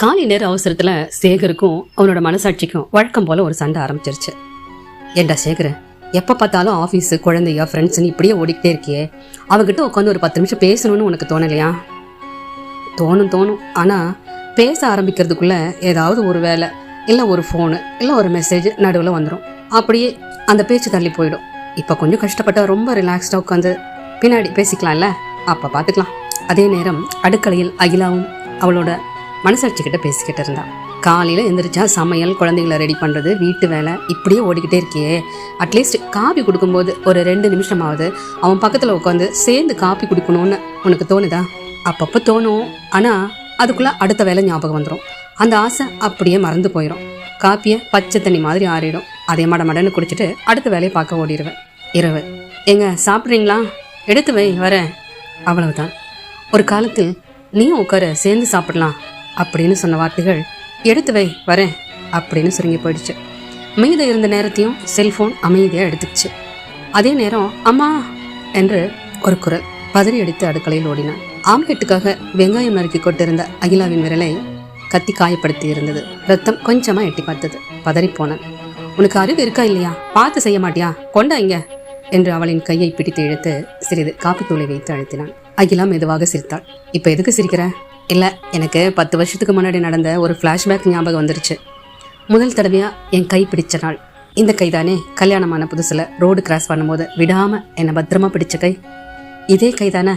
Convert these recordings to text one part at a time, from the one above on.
காலை நேர அவசரத்துல சேகருக்கும் அவனோட மனசாட்சிக்கும் வழக்கம் போல ஒரு சண்டை ஆரம்பிச்சிருச்சு. ஏண்டா சேகர், எப்ப பார்த்தாலும் ஆபீஸ், குழந்தையா, ஃப்ரெண்ட்ஸ்ன்னு இப்படியே ஓடிக்கிட்டே இருக்கியே, அவகிட்ட உட்காந்து ஒரு 10 நிமிஷம் பேசணும்னு உனக்கு தோணலையா? தோணும். ஆனா பேச ஆரம்பிக்கிறதுக்குள்ள ஏதாவது ஒரு வேலை, இல்ல ஒரு போனு, இல்ல ஒரு மெசேஜ் நடுவில் வந்துடும். அப்படியே அந்த பேச்சு தள்ளி போயிடும். இப்ப கொஞ்சம் கஷ்டப்பட்ட ரொம்ப ரிலாக்ஸ்டா உட்காந்து பின்னாடி பேசிக்கலாம்ல, அப்ப பாத்துக்கலாம். அதே நேரம் அடுக்கலையில் அகிலாவும் அவளோட மனசாட்சி கிட்ட பேசிக்கிட்டு இருந்தான். காலையில எந்திரிச்சா சமையல், குழந்தைங்களை ரெடி பண்றது, வீட்டு வேலை, இப்படியே ஓடிக்கிட்டே இருக்கியே, அட்லீஸ்ட் காபி கொடுக்கும்போது ஒரு 2 நிமிஷமாவது அவன் பக்கத்துல உட்காந்து சேர்ந்து காபி குடிக்கணும்னு உனக்கு தோணுதா? அப்பப்போ தோணும். ஆனா அதுக்குள்ள அடுத்த வேலை ஞாபகம் வந்துடும். அந்த ஆசை அப்படியே மறந்து போயிடும். காப்பியை பச்சை தண்ணி மாதிரி ஆறிடும். அதே மடன்னு குடிச்சிட்டு அடுத்த வேலையை பார்க்க ஓடிடுவேன். இரவு, எங்க சாப்பிட்றீங்களா? எடுத்து வை, வரேன். அவ்வளவுதான். ஒரு காலத்தில் நீயும் உட்கார, சேர்ந்து சாப்பிடலாம் அப்படின்னு சொன்ன வார்த்தைகள் எடுத்து வை, வரேன் அப்படின்னு சுருங்கி போயிடுச்சு. மீத இருந்த நேரத்தையும் செல்போன் அமைதியாக எடுத்துக்கிச்சு. அதே நேரம் அம்மா என்று ஒரு குரல். பதறி அடித்து அடுக்கலையில் ஓடினான். ஆம்லெட்டுக்காக வெங்காயம் நறுக்கி கொட்டிருந்த அகிலாவின் விரலை கத்தி காயப்படுத்தி இருந்தது. ரத்தம் கொஞ்சமா எட்டி பார்த்தது. பதறி போனான். உனக்கு அறிவு இருக்கா இல்லையா? பார்த்து செய்ய மாட்டியா? கொண்டா இங்க என்று அவளின் கையை பிடித்து இழுத்து சிறிது காப்பித்தூளை வைத்து அழுத்தினான். அகிலா மெதுவாக சிரித்தாள். இப்ப எதுக்கு சிரிக்கிற? இல்ல, எனக்கு 10 வருஷத்துக்கு முன்னாடி நடந்த ஒரு பிளாஷ்பேக் ஞாபகம் வந்துருச்சு. முதல் தடவையா என் கை பிடிச்ச நாள். இந்த கைதானே கல்யாணமான புதுசுல ரோடு கிராஸ் பண்ணும்போது விடாம என்னை பத்திரமா பிடிச்ச கை. இதே கைதானே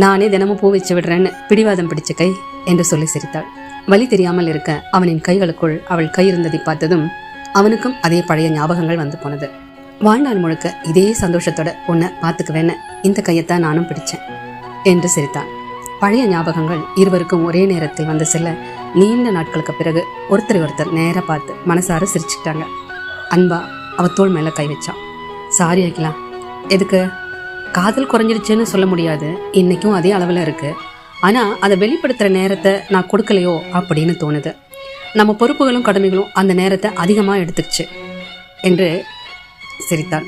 நானே தினமும் பூ வச்சு விடுறேன்னு பிடிவாதம் பிடிச்ச கை என்று சொல்லி சிரித்தாள். வலி தெரியாமல் இருக்க அவனின் கைகளுக்குள் அவள் கை இருந்ததை பார்த்ததும் அவனுக்கும் அதே பழைய ஞாபகங்கள் வந்து போனது. வாழ்நாள் முழுக்க இதே சந்தோஷத்தோட உன்னை பார்த்துக்குவேன்னு இந்த கையத்தான் நானும் பிடிச்சேன் என்று சிரித்தான். பழைய ஞாபகங்கள் இருவருக்கும் ஒரே நேரத்தில் வந்து செல்ல நீண்ட நாட்களுக்கு பிறகு ஒருத்தர் நேர பார்த்து மனசார சிரிச்சுக்கிட்டாங்க. அன்பா அவ தோள் மேல கை வச்சான். சாரி அகிலா. எதுக்கு? காதல் குறைஞ்சிடுச்சுன்னு சொல்ல முடியாது, இன்னைக்கும் அதே அளவில் இருக்கு. ஆனா அதை வெளிப்படுத்துற நேரத்தை நான் கொடுக்கலையோ அப்படின்னு தோணுது. நம்ம பொறுப்புகளும் கடமைகளும் அந்த நேரத்தை அதிகமாக எடுத்துக்கிச்சு என்று சிரித்தான்.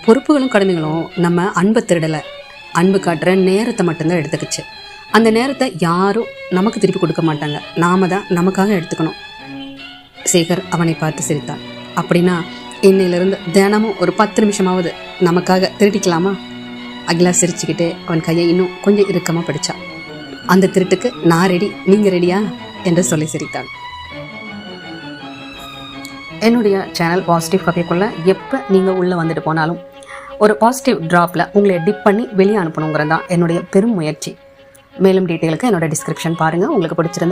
பொறுப்புகளும் கடமைகளும் நம்ம அன்பை திருடலை, அன்பு காட்டுற நேரத்தை மட்டும்தான் எடுத்துக்கிச்சு. அந்த நேரத்தை யாரும் நமக்கு திருப்பி கொடுக்க மாட்டாங்க, நாம தான் நமக்காக எடுத்துக்கணும். சேகர் அவனை பார்த்து சிரித்தான். அப்படின்னா இன்னையிலிருந்து தினமும் ஒரு 10 நிமிஷமாவது நமக்காக திருட்டிக்கலாமா? அகிலா சிரிச்சுக்கிட்டே அவன் கையை இன்னும் கொஞ்சம் இறுக்கமாக பிடிச்சான். அந்த திருட்டுக்கு நான் ரெடி, நீங்க ரெடியா என்று சொல்லி சிரித்தான். என்னுடைய சேனல் பாசிட்டிவ் கதைக்குள்ள எப்போ நீங்கள் உள்ளே வந்துட்டு போனாலும் ஒரு பாசிட்டிவ் ட்ராப்பில் உங்களை டிப் பண்ணி வெளியே அனுப்பணுங்கிறது தான் என்னுடைய பெரும் முயற்சி. மேலும் டீட்டெயிலுக்கு என்னோட டிஸ்கிரிப்ஷன் பாருங்கள். உங்களுக்கு பிடிச்சிருந்தா